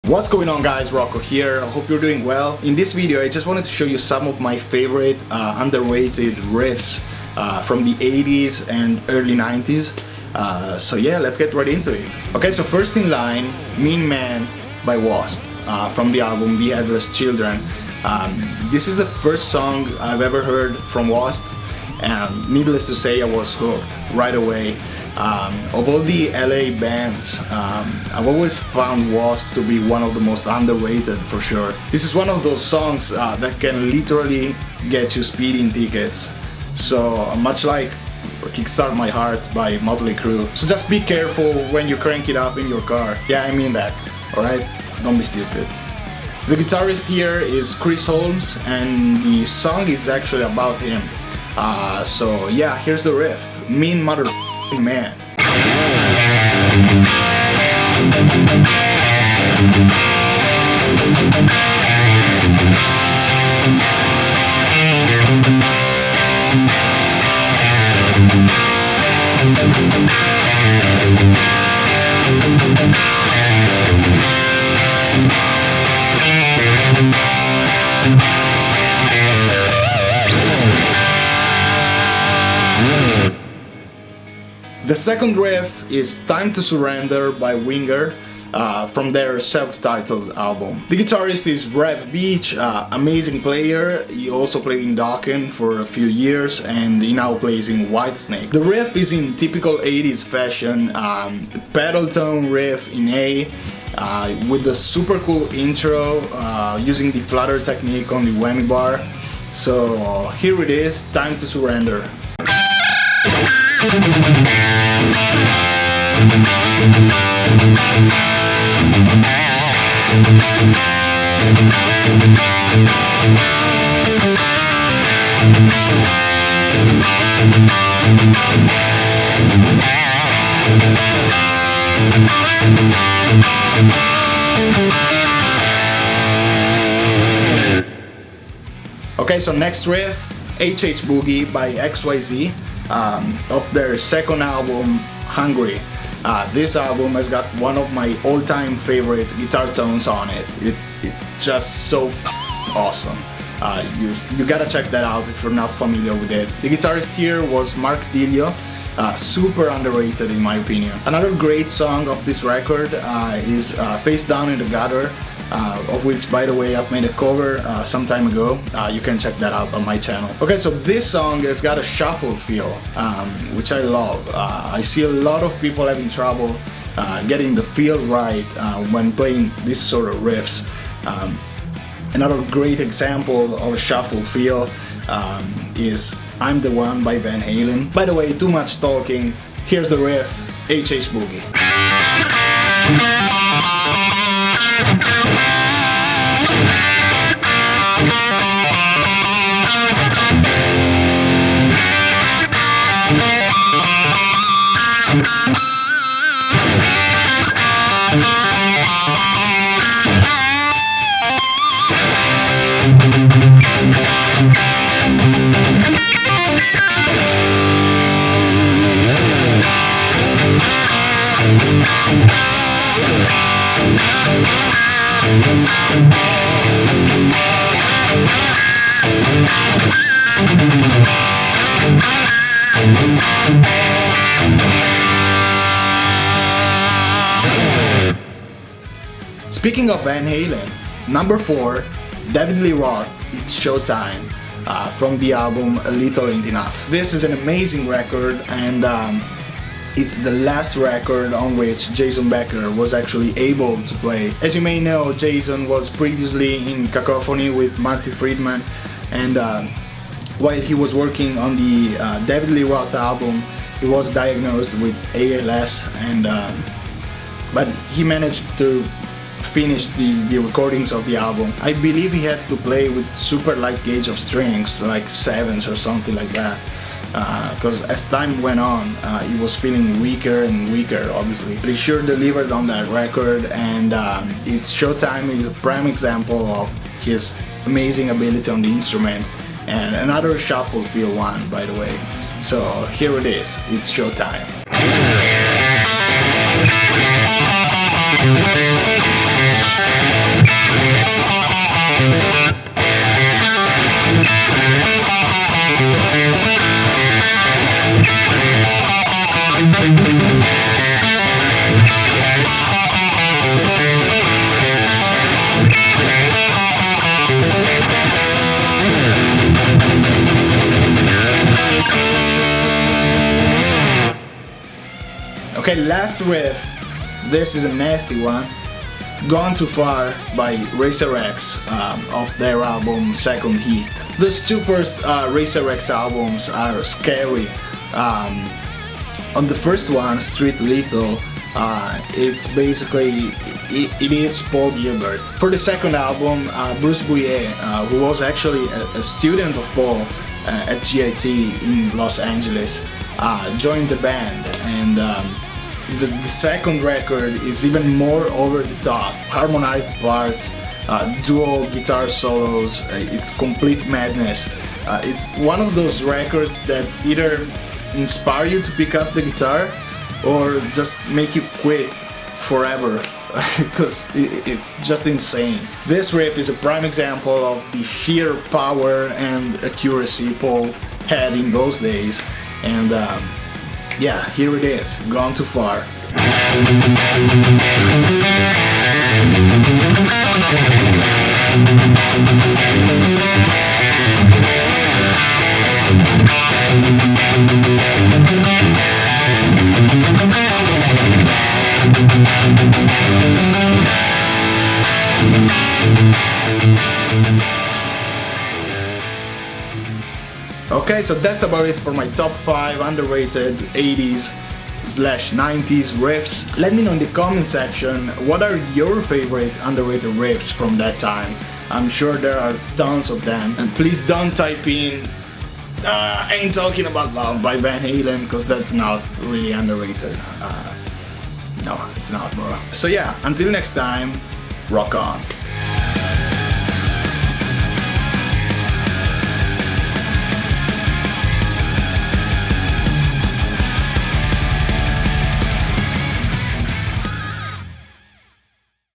What's going on, guys? Rocco here. I hope you're doing well. In this video I just wanted to show you some of my favorite underrated riffs from the 80s and early 90s. So yeah, let's get right into it. Okay, so first in line, Mean Man by Wasp from the album The Headless Children. This is the first song I've ever heard from Wasp, and needless to say I was hooked right away. Of all the LA bands, I've always found Wasp to be one of the most underrated for sure. This is one of those songs that can literally get you speeding tickets. So much like Kickstart My Heart by Motley Crue. So just be careful when you crank it up in your car. Yeah, I mean that, alright? Don't be stupid. The guitarist here is Chris Holmes, and the song is actually about him. So yeah, here's the riff. Mean Mother Man. The second riff is Time to Surrender by Winger from their self-titled album. The guitarist is Reb Beach, amazing player. He also played in Dokken for a few years and he now plays in Whitesnake. The riff is in typical 80s fashion, pedal tone riff in A, with the super cool intro using the flutter technique on the whammy bar. So here it is, Time to Surrender. Okay, so next riff, HH Boogie by XYZ. Of their second album, Hungry. This album has got one of my all-time favorite guitar tones on it. It's just so awesome. You gotta check that out if you're not familiar with it. The guitarist here was Mark Dilio, super underrated in my opinion. Another great song of this record is Face Down in the Gutter, of which, by the way, I've made a cover some time ago. You can check that out on my channel. Okay, so this song has got a shuffle feel, which I love. I see a lot of people having trouble getting the feel right when playing this sort of riffs. Another great example of a shuffle feel is I'm the One by Van Halen. By the way, too much talking. Here's the riff, HH Boogie. Speaking of Van Halen, number 4, David Lee Roth, It's Showtime, from the album A Little Ain't Enough. This is an amazing record, and it's the last record on which Jason Becker was actually able to play. As you may know, Jason was previously in Cacophony with Marty Friedman, and while he was working on the David Lee Roth album, he was diagnosed with ALS, and but he managed to finish the recordings of the album. I believe he had to play with super light gauge of strings, like 7s or something like that, because as time went on, he was feeling weaker and weaker, obviously. But he sure delivered on that record, and It's Showtime is a prime example of his amazing ability on the instrument, and another shuffle feel one, by the way. So here it is, It's Showtime. Okay, last riff. This is a nasty one. Gone Too Far by Racer X of their album Second Heat. Those two first Racer X albums are scary. On the first one, Street Lethal, it's basically, it is Paul Gilbert. For the second album, Bruce Bouillet, who was actually a student of Paul at GIT in Los Angeles, joined the band, and the second record is even more over the top. Harmonized parts, dual guitar solos, it's complete madness. It's one of those records that either inspire you to pick up the guitar or just make you quit forever because it's just insane. This riff is a prime example of the sheer power and accuracy Paul had in those days, and yeah, here it is, Gone Too Far. Okay, so that's about it for my top 5 underrated 80s/90s riffs. Let me know in the comment section what are your favorite underrated riffs from that time. I'm sure there are tons of them. And please don't type in Ain't Talking About Love by Van Halen, because that's not really underrated. No, it's not, bro. So yeah, until next time, rock on.